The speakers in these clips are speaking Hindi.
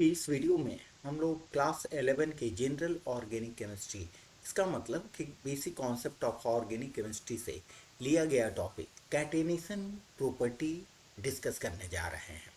इस वीडियो में हम लोग क्लास 11 के जनरल ऑर्गेनिक केमिस्ट्री, इसका मतलब कि basic concept of organic chemistry से लिया गया टॉपिक कैटेनेशन प्रॉपर्टी डिस्कस करने जा रहे हैं।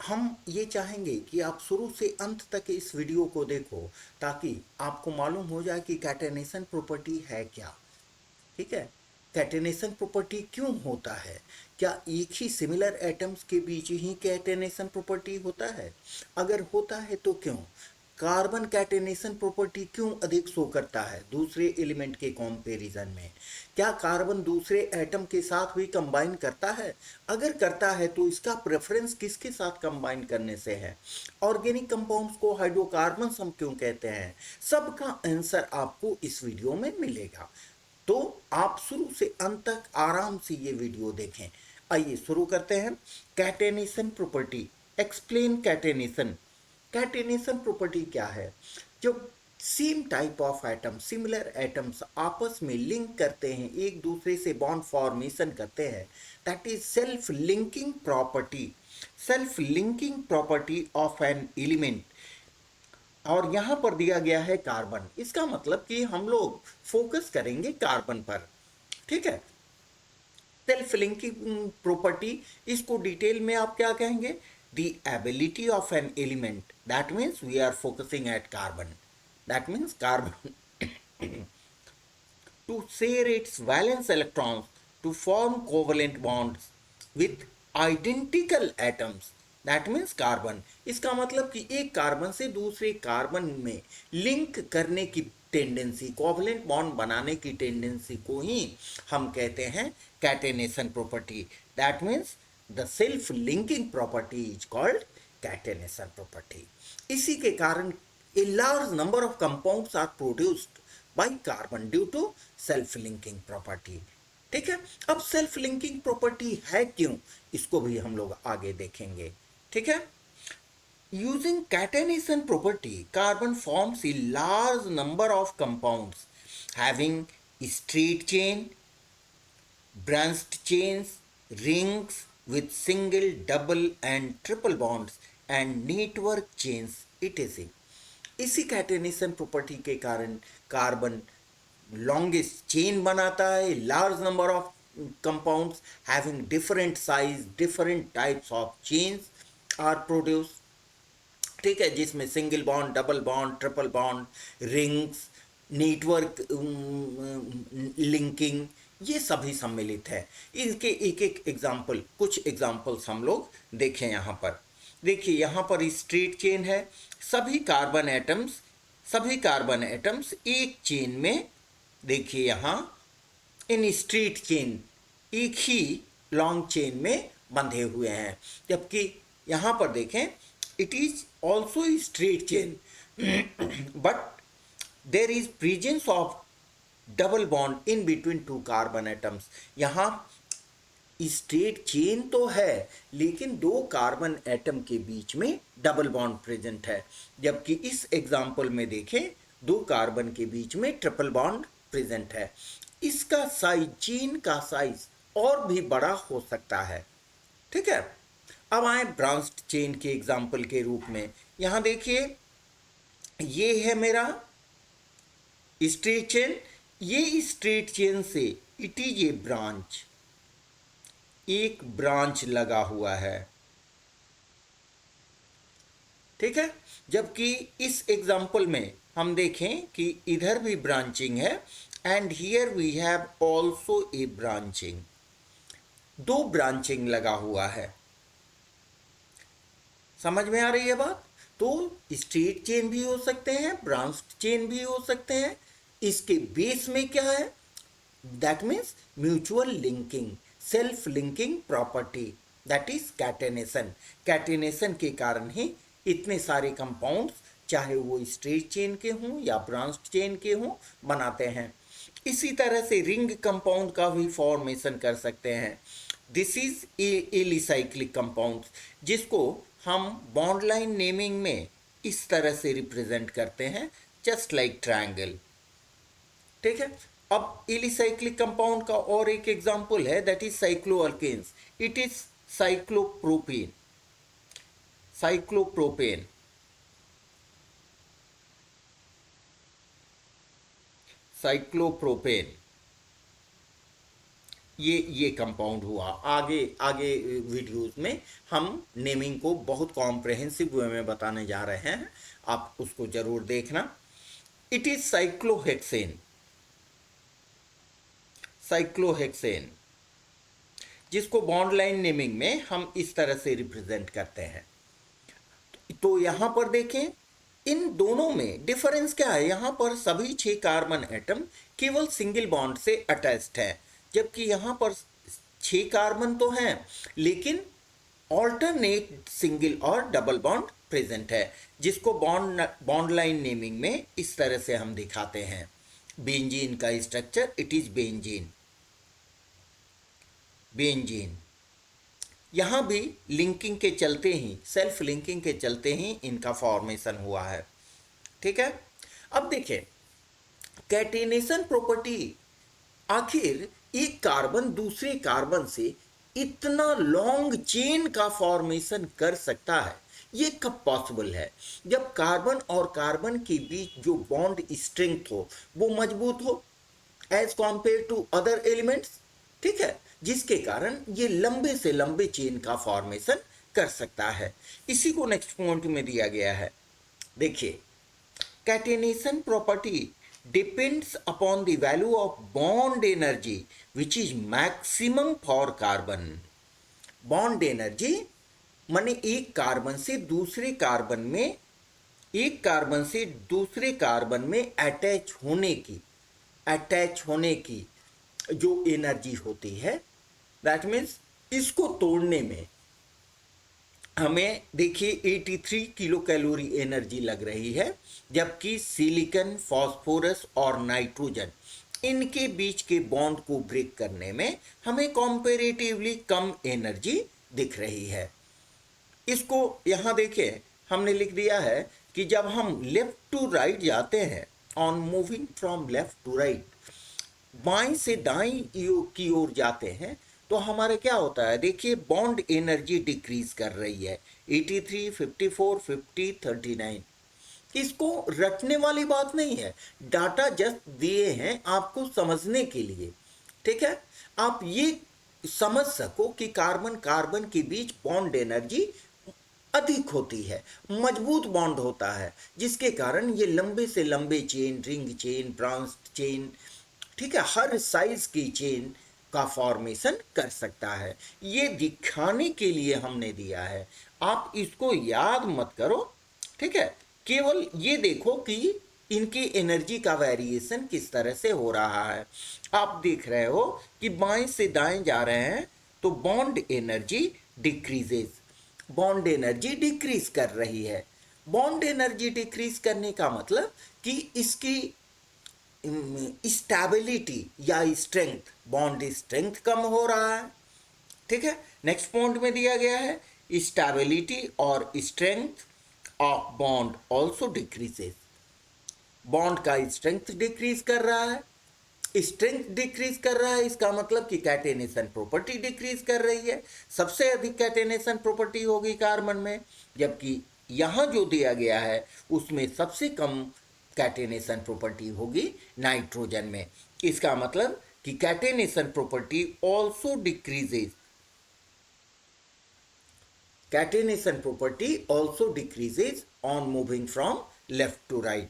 हम ये चाहेंगे कि आप शुरू से अंत तक इस वीडियो को देखो ताकि आपको मालूम हो जाए कि कैटेनेशन प्रॉपर्टी है क्या। ठीक है। कैटेनेशन प्रॉपर्टी क्यों होता है? क्या एक ही सिमिलर एटम्स के बीच ही कैटेनेशन प्रॉपर्टी होता है? अगर होता है तो क्यों? कार्बन कैटेनेशन प्रॉपर्टी क्यों अधिक शो करता है दूसरे एलिमेंट के कंपैरिजन में? क्या कार्बन दूसरे एटम के साथ भी कंबाइन करता है? अगर करता है तो इसका प्रेफरेंस किसके साथ कंबाइन करने से है? ऑर्गेनिक कंपाउंड्स को हाइड्रोकार्बन्स हम क्यों कहते हैं? सबका आंसर आपको इस वीडियो में मिलेगा। तो आप शुरू से अंत तक आराम से ये वीडियो देखें। आइए शुरू करते हैं। Catenation property, explain catenation. Catenation property क्या है? जब same type of atom, similar atoms आपस में लिंक करते हैं, एक दूसरे से बॉन्ड फॉर्मेशन करते हैं, that is self linking property. Self linking property of an element. और यहां पर दिया गया है कार्बन, इसका मतलब कि हम लोग फोकस करेंगे कार्बन पर। ठीक है। सेल्फ लिंकिंग प्रॉपर्टी, इसको डिटेल में आप क्या कहेंगे? The ability of an element, that means we are focusing at carbon, that means carbon to share its valence electrons to form covalent bonds with identical atoms, that means carbon. इसका मतलब कि एक कार्बन से दूसरे कार्बन में लिंक करने की टेंडेंसी, कोवलेंट बॉन्ड बनाने की टेंडेंसी को ही हम कहते हैं catenation property. That means the self linking property is called catenation property. इसी के कारण a large number of compounds are produced by carbon due to self linking property। ठीक है। अब सेल्फ लिंकिंग प्रॉपर्टी है क्यों, इसको भी हम लोग आगे देखेंगे। ठीक है। Using catenation property, carbon forms a large number of compounds having straight chain, branched chains, rings with single, double and triple bonds and network chains etc। इसी कैटेनेशन प्रॉपर्टी के कारण कार्बन लॉन्गेस्ट चेन बनाता है, large number of compounds having different size, different types of chains are produce. ठीक है, जिसमें single bond, double bond, triple bond, rings, network linking, ये सभी सम्मिलित है। इनके एक एक एग्जाम्पल, कुछ एग्जाम्पल्स हम लोग देखें यहाँ पर। देखिए यहाँ पर स्ट्रेट चेन है, सभी कार्बन एटम्स, सभी कार्बन एटम्स एक चेन में, देखिए यहाँ इन स्ट्रेट चेन, एक ही लॉन्ग चेन में बंधे हुए हैं। जबकि यहाँ पर देखें it is also a straight chain but there is presence of double bond in between two carbon atoms। यहाँ स्ट्रेट चेन तो है लेकिन दो कार्बन एटम के बीच में डबल बॉन्ड प्रेजेंट है। जबकि इस एग्जाम्पल में देखें दो कार्बन के बीच में ट्रिपल बॉन्ड प्रेजेंट है। इसका साइज, चेन का साइज और भी बड़ा हो सकता है। ठीक है। अब आए ब्रांच्ड चेन के एग्जाम्पल के रूप में। यहां देखिए ये है मेरा स्ट्रेट चेन, ये स्ट्रेट चेन से इट इज ए ब्रांच, एक ब्रांच लगा हुआ है। ठीक है। जबकि इस एग्जाम्पल में हम देखें कि इधर भी ब्रांचिंग है and here we have also a branching, दो ब्रांचिंग लगा हुआ है। समझ में आ रही है बात? तो स्ट्रेट चेन भी हो सकते हैं, ब्रांच्ड चेन भी हो सकते हैं। इसके बेस में क्या है? That means mutual linking, self linking property, that is catenation. Catenation के कारण ही इतने सारे कंपाउंड्स, चाहे वो स्ट्रेट चेन के हों या ब्रांच्ड चेन के हों, बनाते हैं। इसी तरह से रिंग कंपाउंड का भी फॉर्मेशन कर सकते हैं। दिस इज एलिसाइक्लिक कंपाउंड, जिसको हम बॉन्ड लाइन नेमिंग में इस तरह से रिप्रेजेंट करते हैं, जस्ट लाइक ट्रायंगल। ठीक है। अब एलिसाइक्लिक कंपाउंड का और एक एग्जांपल है, that is cycloalkanes. It is cyclopropane. Cyclopropane, cyclopropane ये कंपाउंड हुआ। आगे आगे वीडियोस में हम नेमिंग को बहुत कॉम्प्रहेंसिव वे में बताने जा रहे हैं, आप उसको जरूर देखना। इट इज साइक्लोहेक्सेन, साइक्लोहेक्सेन जिसको बॉन्ड लाइन नेमिंग में हम इस तरह से रिप्रेजेंट करते हैं। तो यहां पर देखें, इन दोनों में डिफरेंस क्या है। यहां पर सभी 6 कार्बन एटम केवल सिंगल बॉन्ड से अटैच्ड है, जबकि यहां पर 6 कार्बन तो हैं लेकिन ऑल्टरनेट सिंगल और डबल बॉन्ड प्रेजेंट है, जिसको बॉन्ड लाइन नेमिंग में इस तरह से हम दिखाते हैं। बेंजीन का structure, it is benzene, benzene. यहाँ भी लिंकिंग के चलते ही, सेल्फ लिंकिंग के चलते ही इनका फॉर्मेशन हुआ है। ठीक है, अब देखिए कैटेनेशन प्रॉपर्टी, आखिर एक कार्बन दूसरे कार्बन से इतना लॉन्ग चेन का फॉर्मेशन कर सकता है, ये कब पॉसिबल है। जब कार्बन और कार्बन के बीच जो बॉन्ड स्ट्रेंथ हो वो मजबूत हो as compare to other elements. ठीक है, जिसके कारण ये लंबे से लंबे चेन का फॉर्मेशन कर सकता है। इसी को नेक्स्ट पॉइंट में दिया गया है। देखिए, catenation property depends upon the value of bond energy which is maximum for carbon. Bond energy माने एक कार्बन से दूसरे कार्बन में, एक कार्बन से दूसरे कार्बन में अटैच होने की जो एनर्जी होती है, दैट मीन्स इसको तोड़ने में हमें देखिए 83 किलो कैलोरी एनर्जी लग रही है, जबकि सिलिकॉन, फास्फोरस और नाइट्रोजन इनके बीच के बॉन्ड को ब्रेक करने में हमें कंपैरेटिवली कम एनर्जी दिख रही है। इसको यहाँ देखिए हमने लिख दिया है कि जब हम लेफ्ट टू राइट जाते हैं, on moving from left to right, बाएं से दाएं की ओर जाते हैं, तो हमारे क्या होता है। देखिए बॉन्ड एनर्जी डिक्रीज कर रही है, 83, 54, 50, 39। इसको रटने वाली बात नहीं है, डाटा जस्ट दिए हैं आपको समझने के लिए। ठीक है, आप ये समझ सको कि कार्बन कार्बन के बीच बॉन्ड एनर्जी अधिक होती है, मजबूत बॉन्ड होता है, जिसके कारण ये लंबे से लंबे chain, ring chain, branch chain, ठीक है, हर साइज की चेन का फॉर्मेशन कर सकता है। ये दिखाने के लिए हमने दिया है, आप इसको याद मत करो। ठीक है, केवल ये देखो कि इनकी एनर्जी का वेरिएशन किस तरह से हो रहा है। आप देख रहे हो कि बाएं से दाएं जा रहे हैं तो bond energy decreases, bond energy decrease कर रही है। बॉन्ड एनर्जी डिक्रीज करने का मतलब कि इसकी स्टेबिलिटी या स्ट्रेंथ, बॉन्ड स्ट्रेंथ कम हो रहा है। ठीक है, नेक्स्ट पॉइंट में दिया गया है स्टेबिलिटी और strength of bond also decreases. Bond का स्ट्रेंथ डिक्रीज कर रहा है, स्ट्रेंथ डिक्रीज कर रहा है, इसका मतलब कि कैटेनेशन प्रॉपर्टी डिक्रीज कर रही है। सबसे अधिक कैटेनेशन प्रॉपर्टी होगी कार्बन में, जबकि यहाँ जो दिया गया है उसमें सबसे कम कैटेनेशन प्रॉपर्टी होगी नाइट्रोजन में। इसका मतलब कि catenation property also decreases, catenation property also decreases on moving from left to right.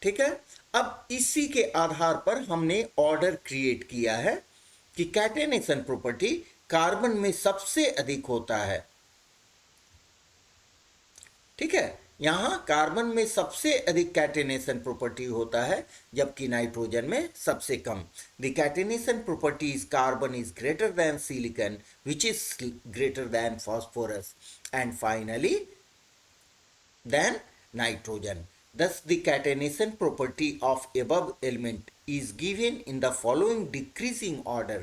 ठीक है, अब इसी के आधार पर हमने ऑर्डर क्रिएट किया है कि कैटेनेशन प्रॉपर्टी कार्बन में सबसे अधिक होता है। ठीक है, यहां कार्बन में सबसे अधिक कैटेनेशन प्रॉपर्टी होता है, जबकि नाइट्रोजन में सबसे कम। The catenation property is carbon is greater than silicon which is greater than phosphorus and finally then nitrogen. Thus, the catenation property of above element is given in the following decreasing order.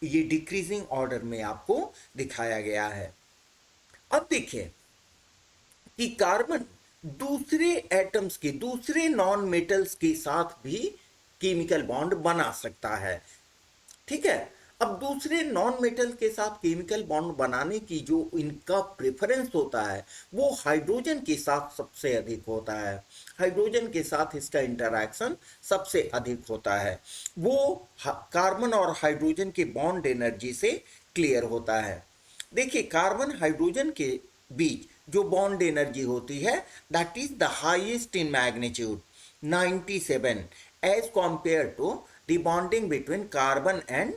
ये decreasing order में आपको दिखाया गया है। अब देखिए कि कार्बन दूसरे एटम्स के, दूसरे नॉन मेटल्स के साथ भी केमिकल बॉन्ड बना सकता है। ठीक है, अब दूसरे नॉन मेटल के साथ केमिकल बॉन्ड बनाने की जो इनका प्रेफरेंस होता है वो हाइड्रोजन के साथ सबसे अधिक होता है। हाइड्रोजन के साथ इसका इंटरैक्शन सबसे अधिक होता है। वो कार्बन और हाइड्रोजन के बॉन्ड एनर्जी से क्लियर होता है। देखिए कार्बन हाइड्रोजन के बीच जो बॉन्ड एनर्जी होती है that is the highest in magnitude 97 as compare to the bonding between carbon and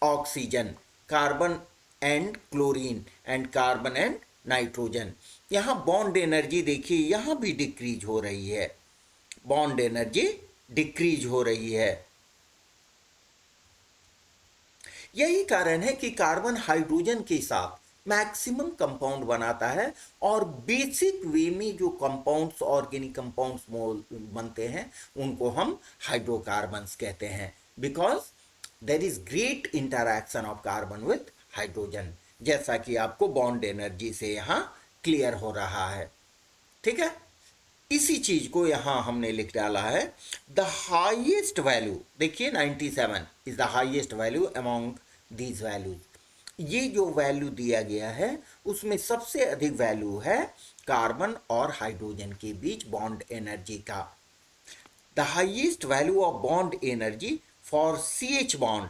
oxygen, carbon and chlorine and carbon and nitrogen. यहाँ बॉन्ड एनर्जी देखिए यहाँ भी डिक्रीज हो रही है, बॉन्ड एनर्जी डिक्रीज हो रही है। यही कारण है कि कार्बन हाइड्रोजन के साथ मैक्सिमम कंपाउंड बनाता है और बेसिक वे में जो कंपाउंड्स ऑर्गेनिक कंपाउंड्स बनते हैं उनको हम हाइड्रोकार्बन्स कहते हैं, because there is great interaction of carbon with hydrogen, जैसा कि आपको बॉन्ड एनर्जी से यहाँ क्लियर हो रहा है। ठीक है, इसी चीज को यहां हमने लिख डाला है। द हाईएस्ट वैल्यू देखिए 97 is the highest value among these values. ये जो वैल्यू दिया गया है उसमें सबसे अधिक वैल्यू है कार्बन और हाइड्रोजन के बीच बॉन्ड एनर्जी का। The highest value of bond energy for CH bond,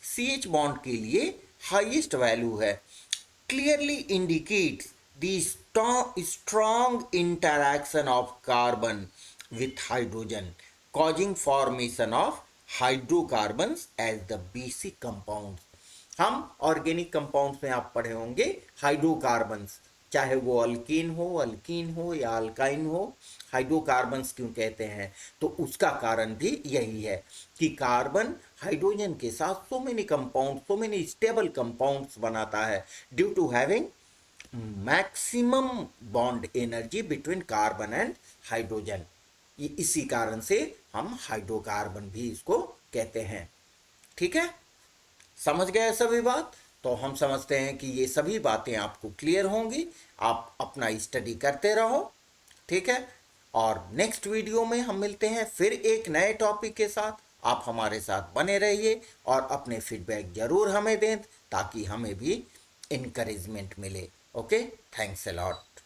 CH bond के लिए हाईएस्ट वैल्यू है, clearly indicates the strong interaction of carbon with hydrogen, causing formation of hydrocarbons as the basic compounds। हम ऑर्गेनिक कंपाउंड्स में आप पढ़े होंगे हाइड्रोकार्बन्स, चाहे वो अल्कीन हो या अल्काइन हो, हाइड्रोकार्बन्स क्यों कहते हैं तो उसका कारण भी यही है कि कार्बन हाइड्रोजन के साथ so many compound, so many stable compounds बनाता है due to having maximum bond energy between carbon and hydrogen. ये इसी कारण से हम हाइड्रोकार्बन भी इसको कहते हैं। ठीक है, समझ गए सभी बात? तो हम समझते हैं कि ये सभी बातें आपको क्लियर होंगी, आप अपना स्टडी करते रहो। ठीक है, और नेक्स्ट वीडियो में हम मिलते हैं फिर एक नए टॉपिक के साथ। आप हमारे साथ बने रहिए और अपने फीडबैक जरूर हमें दें ताकि हमें भी इनकरेजमेंट मिले। Okay, thanks a lot.